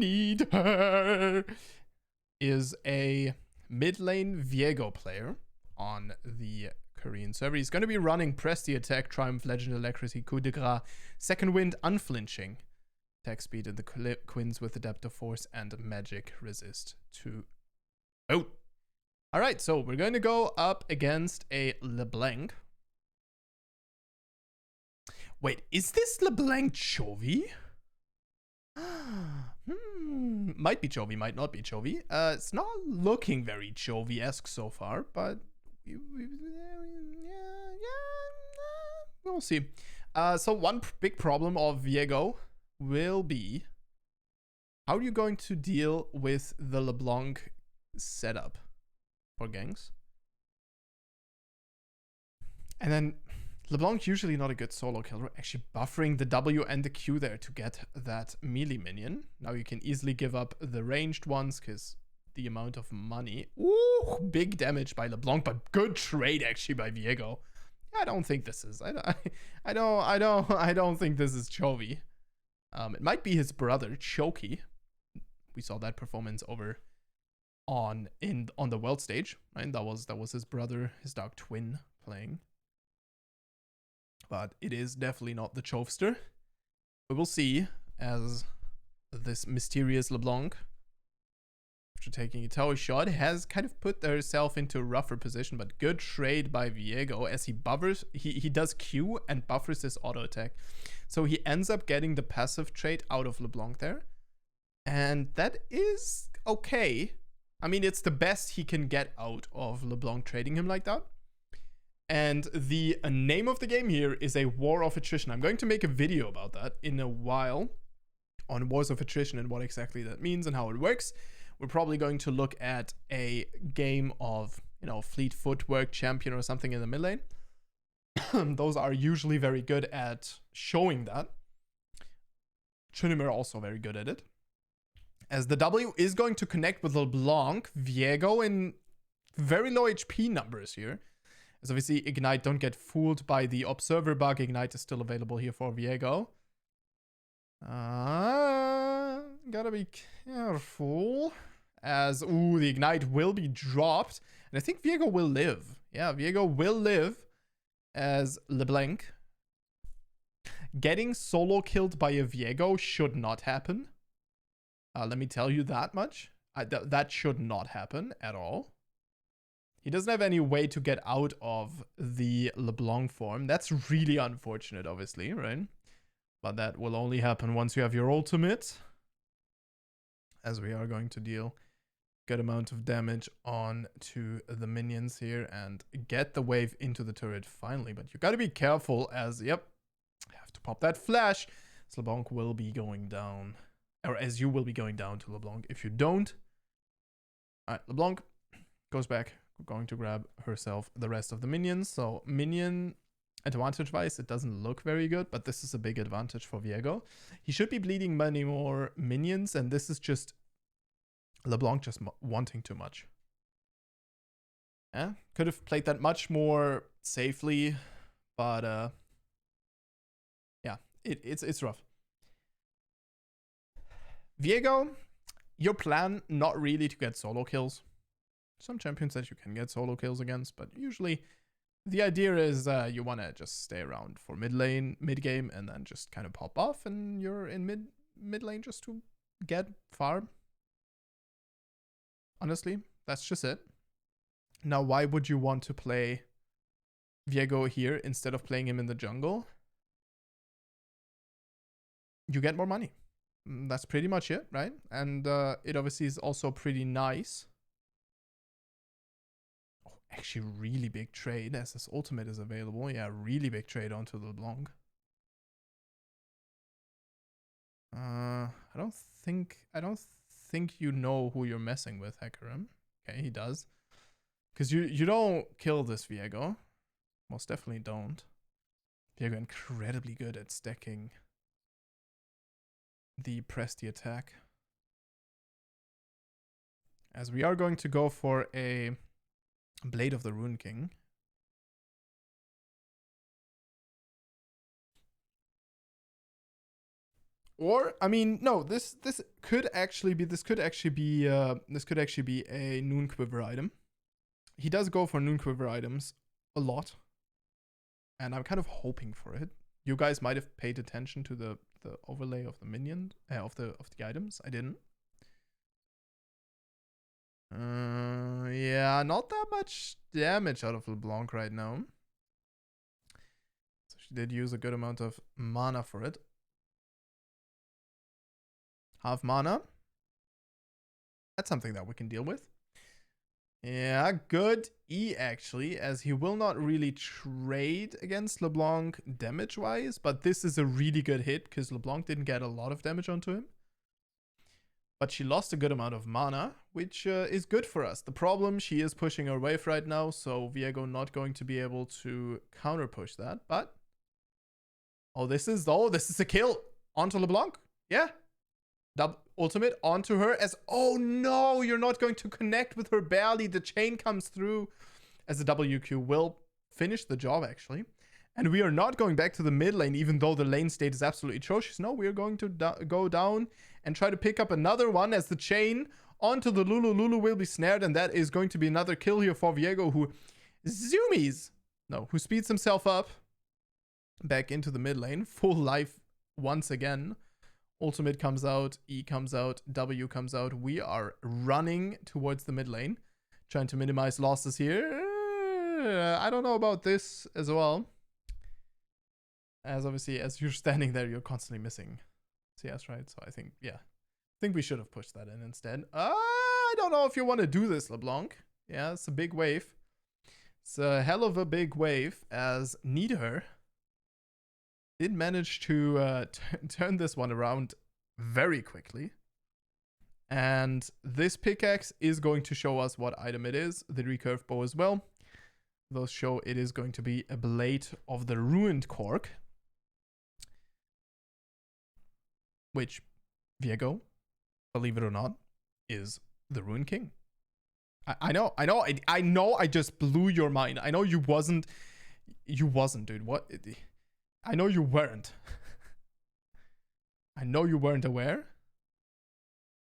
need her, is a mid lane Viego player on the Korean server. He's going to be running Press the Attack, Triumph, Legend, Alacrity, Coup de Grace, Second Wind, Unflinching, Attack Speed, and the Quins with Adaptive Force and Magic Resist to... Oh! Alright, so we're going to go up against a LeBlanc. Wait, is this LeBlanc Chovy? Might be Chovy, might not be Chovy. It's not looking very Chovy-esque so far, but we'll see. So one big problem of Viego will be, how are you going to deal with the LeBlanc setup for ganks? And then LeBlanc usually not a good solo killer, actually buffering the W and the Q there to get that melee minion. Now you can easily give up the ranged ones because the amount of money. Ooh, big damage by LeBlanc, but good trade actually by Viego. I don't think this is. I don't think this is Chovy. It might be his brother Choki. We saw that performance over on the world stage, right? That was his brother, his dark twin playing. But it is definitely not the Chovster. We will see as this mysterious LeBlanc, after taking a tower shot, has kind of put herself into a rougher position, but good trade by Viego as he buffers, he does Q and buffers his auto attack. So he ends up getting the passive trait out of LeBlanc there. And that is okay. I mean, it's the best he can get out of LeBlanc trading him like that. And the name of the game here is a War of Attrition. I'm going to make a video about that in a while on Wars of Attrition and what exactly that means and how it works. We're probably going to look at a game of, Fleet Footwork Champion or something in the mid lane. Those are usually very good at showing that. Chunimer also very good at it. As the W is going to connect with LeBlanc, Viego in very low HP numbers here. As obviously Ignite, don't get fooled by the Observer bug. Ignite is still available here for Viego. Gotta be careful. As, the Ignite will be dropped. And I think Viego will live. Yeah, Viego will live as LeBlanc. Getting solo killed by a Viego should not happen. Let me tell you that much. That should not happen at all. He doesn't have any way to get out of the LeBlanc form. That's really unfortunate, obviously, right? But that will only happen once you have your ultimate. As we are going to deal good amount of damage on to the minions here and get the wave into the turret finally. But you gotta be careful as, yep, I have to pop that flash. So LeBlanc will be going down. Or as you will be going down to LeBlanc if you don't. Alright, LeBlanc goes back. Going to grab herself the rest of the minions. So minion advantage wise, it doesn't look very good, but this is a big advantage for Viego. He should be bleeding many more minions, and this is just LeBlanc just wanting too much. Yeah, could have played that much more safely, but yeah, it's rough. Viego, your plan not really to get solo kills. Some champions that you can get solo kills against, but usually the idea is you want to just stay around for mid lane, mid game, and then just kind of pop off, and you're in mid lane just to get far. Honestly, that's just it. Now, why would you want to play Viego here instead of playing him in the jungle? You get more money. That's pretty much it, right? And it obviously is also pretty nice. Actually, really big trade as his ultimate is available. Yeah, really big trade onto LeBlanc. I don't think you know who you're messing with, Hecarim. Okay, he does. Because you don't kill this Viego. Most definitely don't. Viego incredibly good at stacking the press the attack. As we are going to go for a Blade of the Rune King. Or I mean, no, this could actually be a Noon Quiver item. He does go for Noon Quiver items a lot, and I'm kind of hoping for it. You guys might have paid attention to the overlay of the minion of the items. I didn't. Yeah, not that much damage out of LeBlanc right now. So she did use a good amount of mana for it. Half mana. That's something that we can deal with. Yeah, good E actually, as he will not really trade against LeBlanc damage-wise, but this is a really good hit because LeBlanc didn't get a lot of damage onto him. But she lost a good amount of mana, which is good for us. The problem, she is pushing her wave right now, so Viego not going to be able to counter push that. But this is a kill onto LeBlanc. Yeah, ultimate onto her as no, you're not going to connect with her barely. The chain comes through as the WQ will finish the job actually. And we are not going back to the mid lane, even though the lane state is absolutely atrocious. No, we are going to go down and try to pick up another one as the chain onto the Lulu. Lulu will be snared, and that is going to be another kill here for Viego, who who speeds himself up back into the mid lane. Full life once again. Ultimate comes out, E comes out, W comes out. We are running towards the mid lane, trying to minimize losses here. I don't know about this as well. As obviously, as you're standing there, you're constantly missing CS, right? So I think we should have pushed that in instead. I don't know if you want to do this, LeBlanc. Yeah, it's a big wave. It's a hell of a big wave, as Neither did manage to turn this one around very quickly. And this pickaxe is going to show us what item it is. The recurve bow as well. Those show it is going to be a blade of the ruined cork. Which, Viego, believe it or not, is the Ruined King. I know, I just blew your mind. I know you wasn't, dude. What? I know you weren't. I know you weren't aware.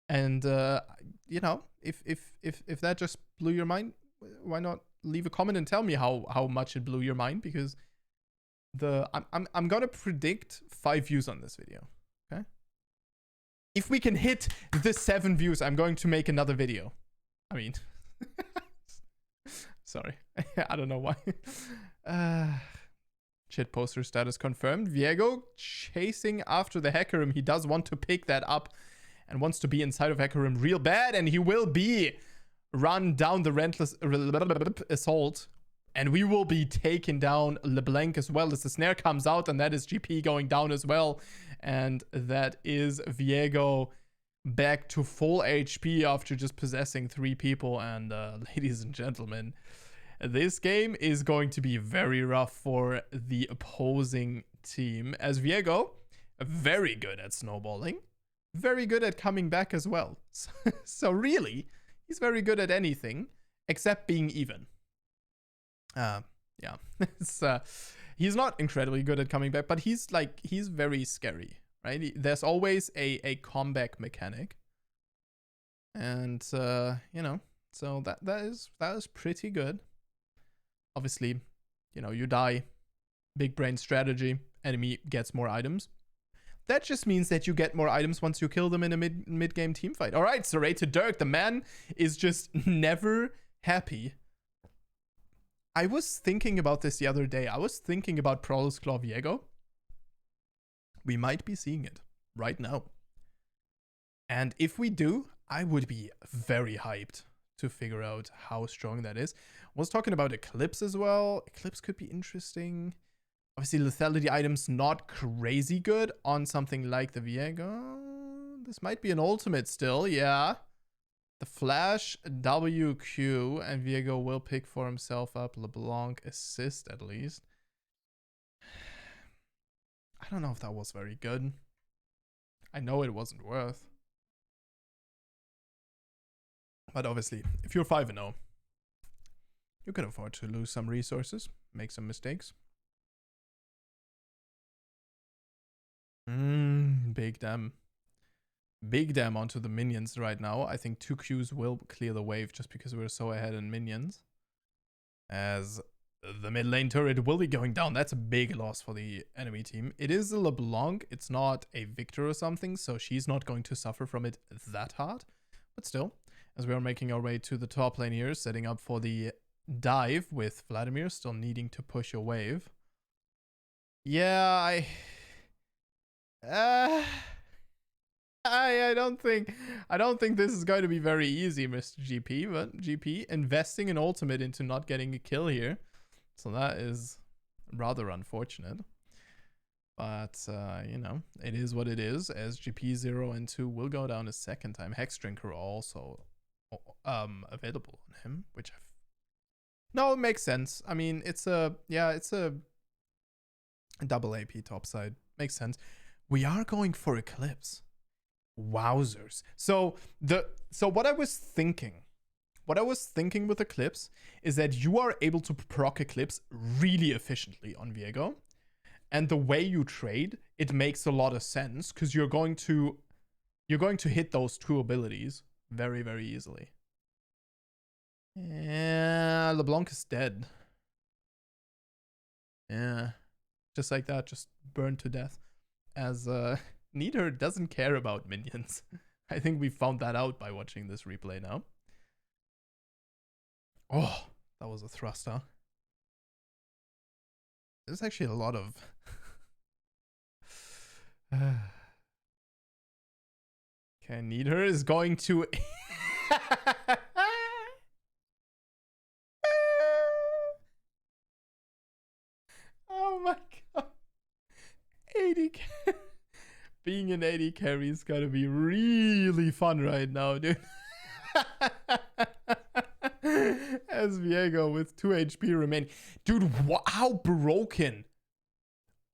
And, you know, if that just blew your mind, why not leave a comment and tell me how much it blew your mind? Because I'm gonna predict 5 views on this video. Okay. If we can hit the 7 views, I'm going to make another video. I mean, sorry. I don't know why. Shit poster status confirmed. Viego chasing after the Hecarim. He does want to pick that up and wants to be inside of Hecarim real bad. And he will be run down the relentless assault. And we will be taking down LeBlanc as well as the snare comes out. And that is GP going down as well. And that is Viego back to full HP after just possessing 3 people. And ladies and gentlemen, this game is going to be very rough for the opposing team, as Viego, very good at snowballing, very good at coming back as well. So really, he's very good at anything except being even. Yeah, he's not incredibly good at coming back, but he's very scary, right? There's always a comeback mechanic, and you know, so that is pretty good. Obviously, you know, you die, big brain strategy, enemy gets more items. That just means that you get more items once you kill them in a mid-game team fight. All right, so to Dirk, the man is just never happy. I was thinking about this the other day. I was thinking about Prowler's Claw Viego. We might be seeing it right now. And if we do, I would be very hyped to figure out how strong that is. I was talking about Eclipse as well. Eclipse could be interesting. Obviously, lethality items not crazy good on something like the Viego. This might be an ultimate still, yeah. The Flash, WQ, and Viego will pick for himself up LeBlanc assist at least. I don't know if that was very good. I know it wasn't worth. But obviously, if you're 5-0, you can afford to lose some resources, make some mistakes. Big damn. Big damn onto the minions right now. I think 2 Qs will clear the wave just because we're so ahead in minions. As the mid lane turret will be going down. That's a big loss for the enemy team. It is a LeBlanc. It's not a Victor or something, so she's not going to suffer from it that hard. But still, as we are making our way to the top lane here, setting up for the dive with Vladimir still needing to push a wave. Yeah, I don't think this is going to be very easy, Mr. GP, but GP investing an ultimate into not getting a kill here. So that is rather unfortunate. But, you know, it is what it is, as GP 0 and 2 will go down a second time. Hex Drinker also available on him, which I've... No, it makes sense. I mean, it's a double AP topside. Makes sense. We are going for Eclipse. Wowzers. So what I was thinking with Eclipse is that you are able to proc Eclipse really efficiently on Viego. And the way you trade, it makes a lot of sense because you're going to hit those 2 abilities very, very easily. Yeah, LeBlanc is dead. Yeah. Just like that, just burned to death. As Neither doesn't care about minions. I think we found that out by watching this replay now. Oh, that was a thrust, huh? There's actually a lot of... Okay, Neither is going to... Oh my god. 80 being an 80 carry is gonna be really fun right now, dude. As Viego with 2 HP remaining. Dude, how broken?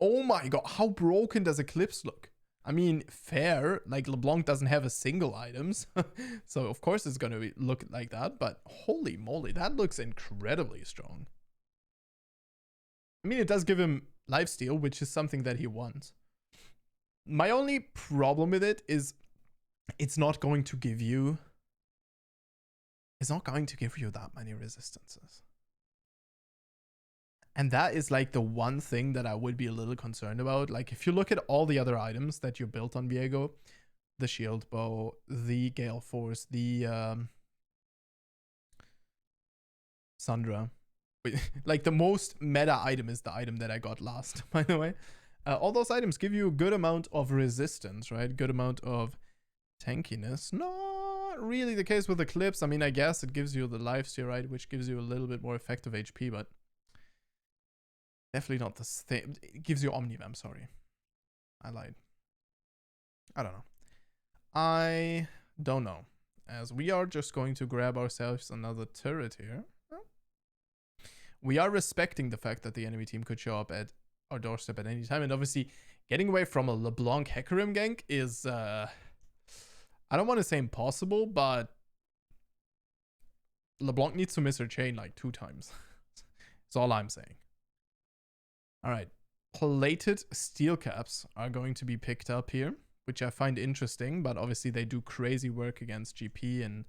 Oh my god, how broken does Eclipse look? I mean, fair, like LeBlanc doesn't have a single items, so of course it's gonna look like that, but holy moly, that looks incredibly strong. I mean, it does give him lifesteal, which is something that he wants. My only problem with it is it's not going to give you that many resistances. And that is like the one thing that I would be a little concerned about. Like if you look at all the other items that you built on Viego, the shield bow, the Gale Force, the Sandra, like the most meta item is the item that I got last, by the way. All those items give you a good amount of resistance, right? Good amount of tankiness. Not really the case with Eclipse. I mean, I guess it gives you the lifesteal, right? Which gives you a little bit more effective HP, but definitely not the same. It gives you Omnivamp, sorry. I lied. I don't know. I don't know. As we are just going to grab ourselves another turret here. We are respecting the fact that the enemy team could show up at our doorstep at any time. And obviously, getting away from a LeBlanc Hecarim gank is, I don't want to say impossible, but LeBlanc needs to miss her chain like 2 times. That's all I'm saying. All right. Plated steel caps are going to be picked up here, which I find interesting, but obviously they do crazy work against GP and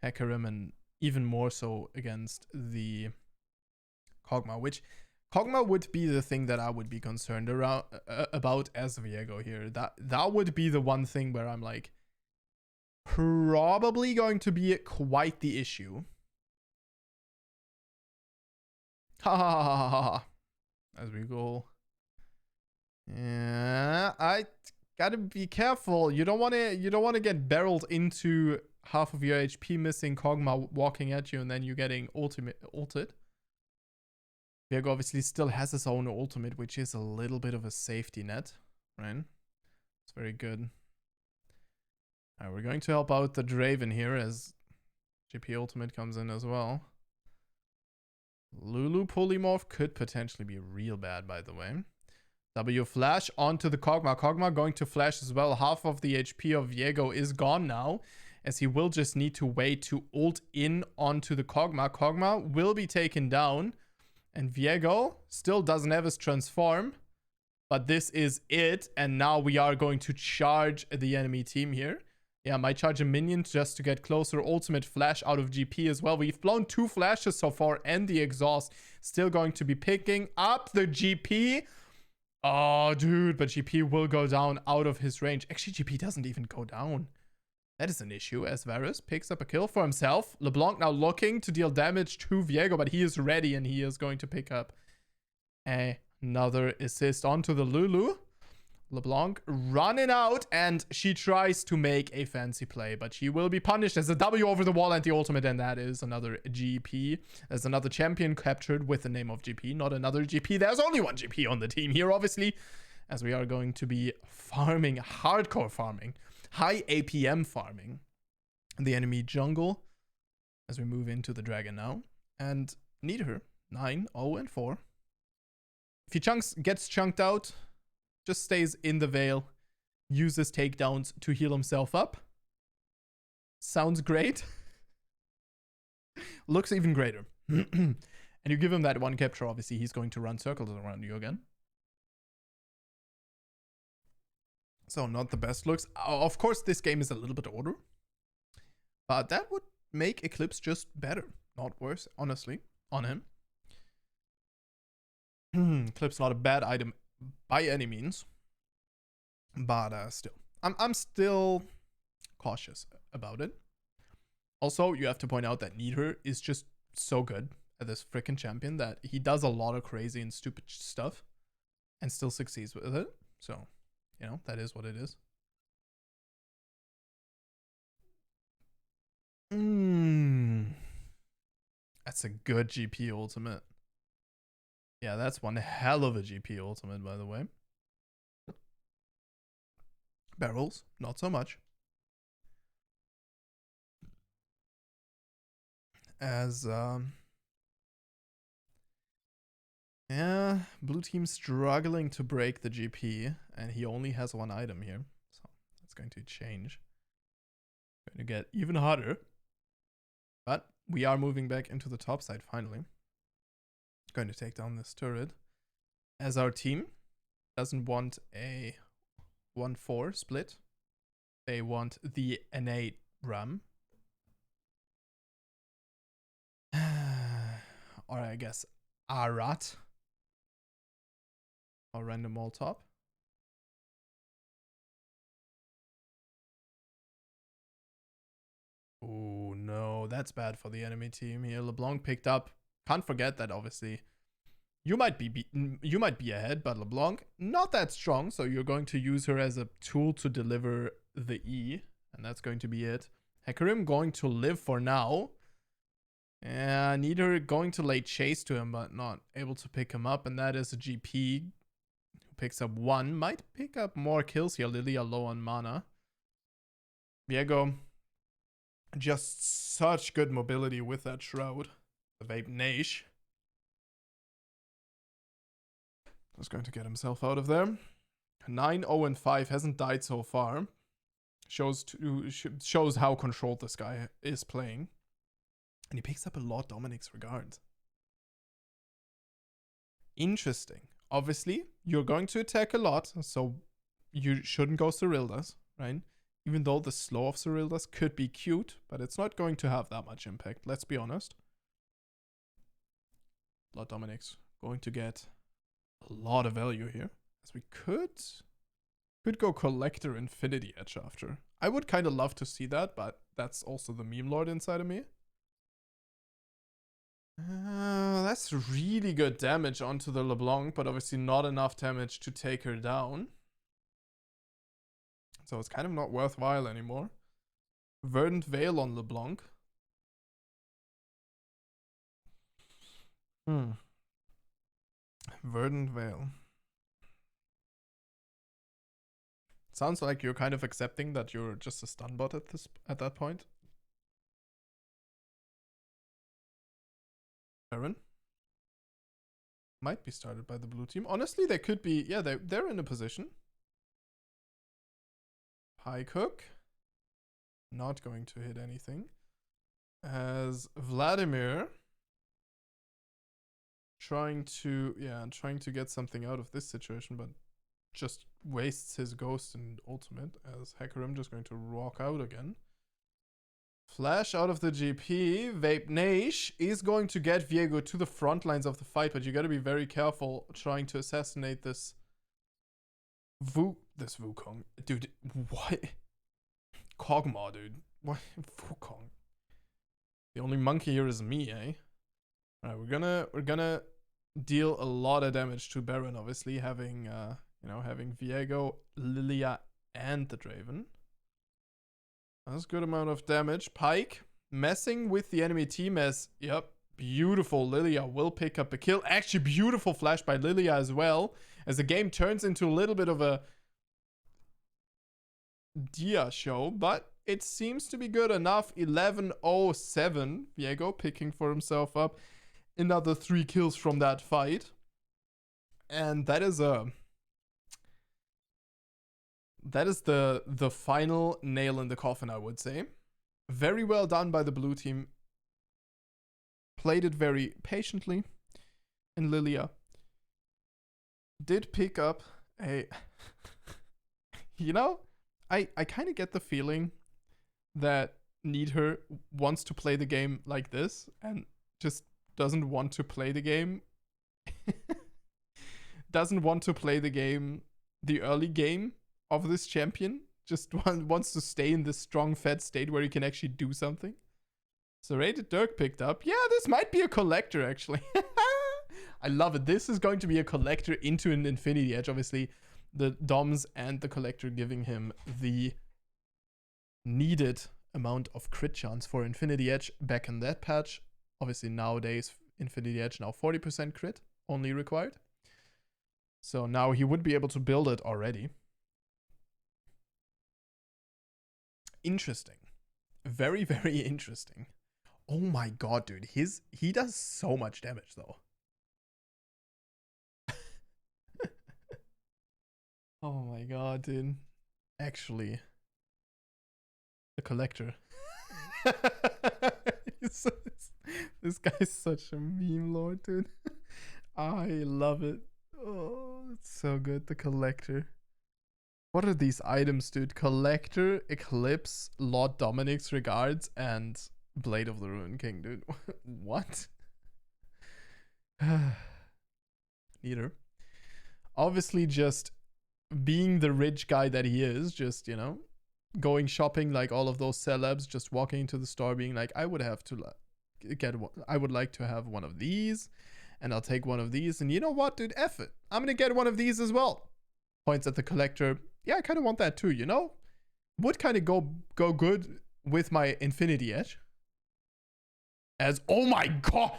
Hecarim, and even more so against the Kog'Maw, which Kog'Maw would be the thing that I would be concerned about as Viego here. That would be the one thing where I'm like, probably going to be quite the issue. Ha ha ha ha ha ha. As we go. Yeah, I gotta be careful. You don't want to get barreled into half of your HP missing Kog'Maw walking at you and then you getting ulted. Viego obviously still has his own ultimate, which is a little bit of a safety net, right? It's very good. Alright, we're going to help out the Draven here as GP ultimate comes in as well. Lulu polymorph could potentially be real bad, by the way. W flash onto the Kog'Maw. Kog'Maw going to flash as well. Half of the HP of Viego is gone now, as he will just need to wait to ult in onto the Kog'Maw. Kog'Maw will be taken down. And Viego still doesn't have his transform. But this is it. And now we are going to charge the enemy team here. Yeah, might charge a minion just to get closer. Ultimate flash out of GP as well. We've blown 2 flashes so far, and the exhaust still going to be picking up the GP. Oh, dude, but GP will go down out of his range. Actually, GP doesn't even go down. That is an issue, as Varus picks up a kill for himself. LeBlanc now looking to deal damage to Viego, but he is ready, and he is going to pick up another assist onto the Lulu. LeBlanc running out, and she tries to make a fancy play, but she will be punished as a W over the wall and the ultimate, and that is another GP. There's another champion captured with the name of GP, not another GP. There's only one GP on the team here, obviously, as we are going to be farming, hardcore farming, high APM farming in the enemy jungle as we move into the dragon now. And need her 9-0-4. If he gets chunked out, just stays in the Veil, uses takedowns to heal himself up. Sounds great. Looks even greater. And you give him that one capture, obviously he's going to run circles around you again. So not the best looks. Of course, this game is a little bit older, but that would make Eclipse just better, not worse, honestly, on him. Eclipse not a bad item by any means, but still, I'm still cautious about it. Also, you have to point out that Needher is just so good at this freaking champion that he does a lot of crazy and stupid stuff and still succeeds with it. So, you know, that is what it is. That's a good GP ultimate. Yeah, that's one hell of a GP ultimate, by the way. Barrels, not so much. As, yeah, blue team struggling to break the GP, and he only has 1 item here. So that's going to change. Going to get even harder. But we are moving back into the top side finally. Going to take down this turret, as our team doesn't want a 1-4 split. They want the innate Ram. Or I guess Arat. Or random all top. Oh no, that's bad for the enemy team here. LeBlanc picked up. Can't forget that, obviously. You might be beaten, you might be ahead, but LeBlanc not that strong, so you're going to use her as a tool to deliver the E, and that's going to be it. Hecarim going to live for now. And Neither going to lay chase to him, but not able to pick him up, and that is a GP who picks up 1. Might pick up more kills here. Lilia low on mana. Viego, just such good mobility with that shroud. The Vape Naish. Was going to get himself out of there. 9-0-5, hasn't died so far. Shows how controlled this guy is playing. And he picks up a lot Dominic's regards. Interesting. Obviously, you're going to attack a lot, so you shouldn't go Cyrildas, right? Even though the slow of Cyrildas could be cute, but it's not going to have that much impact, let's be honest. Lord Dominic's going to get a lot of value here, as we could go Collector Infinity Edge after. I would kind of love to see that, but that's also the meme lord inside of me. That's really good damage onto the LeBlanc, but obviously not enough damage to take her down. So it's kind of not worthwhile anymore. Verdant Veil on LeBlanc. Verdant Veil. Sounds like you're kind of accepting that you're just a stun bot at that point. Baron might be started by the blue team. Honestly, they could be. Yeah, they're in a position. High Cook. Not going to hit anything. As Vladimir trying to get something out of this situation, but just wastes his ghost and ultimate as Hecarim just going to rock out again. Flash out of the GP. Vape Nash is going to get Viego to the front lines of the fight, but you gotta be very careful trying to assassinate this Wukong. Dude, what? Kog'Maw, dude. What? Wukong. The only monkey here is me, eh? Alright, we're gonna deal a lot of damage to Baron, obviously, having having Viego, Lilia, and the Draven. That's a good amount of damage. Pyke messing with the enemy team as, yep, beautiful. Lilia will pick up a kill. Actually, beautiful flash by Lilia as well, as the game turns into a little bit of a Dia show, but it seems to be good enough. 11-07. Viego picking for himself up another 3 kills from that fight. And that is the final nail in the coffin, I would say. Very well done by the blue team. Played it very patiently. And Lilia did pick up a... you know, I kind of get the feeling that Needher wants to play the game like this and just doesn't want to play the game. Doesn't want to play the game, the early game of this champion. Just wants to stay in this strong fed state where he can actually do something. So Rated Dirk picked up. Yeah, this might be a collector actually. I love it. This is going to be a collector into an Infinity Edge. Obviously, the Doms and the collector giving him the needed amount of crit chance for Infinity Edge back in that patch. Obviously, nowadays, Infinity Edge now 40% crit only required. So now he would be able to build it already. Interesting. Very, very interesting. Oh my god, dude. He does so much damage, though. Oh my god, dude. Actually, the collector. This guy's such a meme lord, dude. I love it. Oh, it's so good. The collector. What are these items, dude? Collector, Eclipse, Lord Dominic's Regards, and Blade of the Ruined King, dude. What? Neither. Obviously, just being the rich guy that he is, just, you know, going shopping like all of those celebs, just walking into the store being like, I would have to get one. I would like to have one of these, and I'll take one of these. And you know what, dude? F it. I'm going to get one of these as well. Points at the collector. Yeah, I kind of want that too, you know? Would kind of go good with my Infinity Edge. As, oh my god!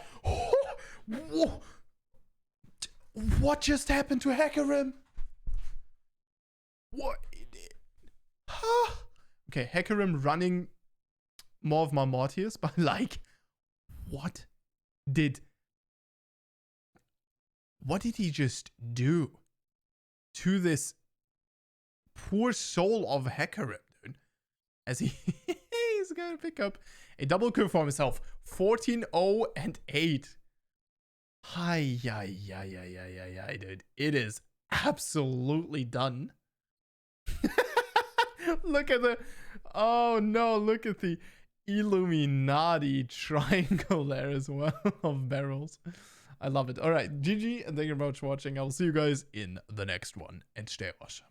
What just happened to Hecarim? What? Huh? Okay, Hecarim running more of my Mortius, but like, what did he just do to this poor soul of Hecarim, dude? As he's gonna pick up a double kill for himself. 14-0 and 8. Hi, dude. It is absolutely done. Look at the... Oh no, look at the Illuminati triangle there as well of barrels. I love it. Alright, GG, and thank you very much for watching. I will see you guys in the next one. And stay awesome.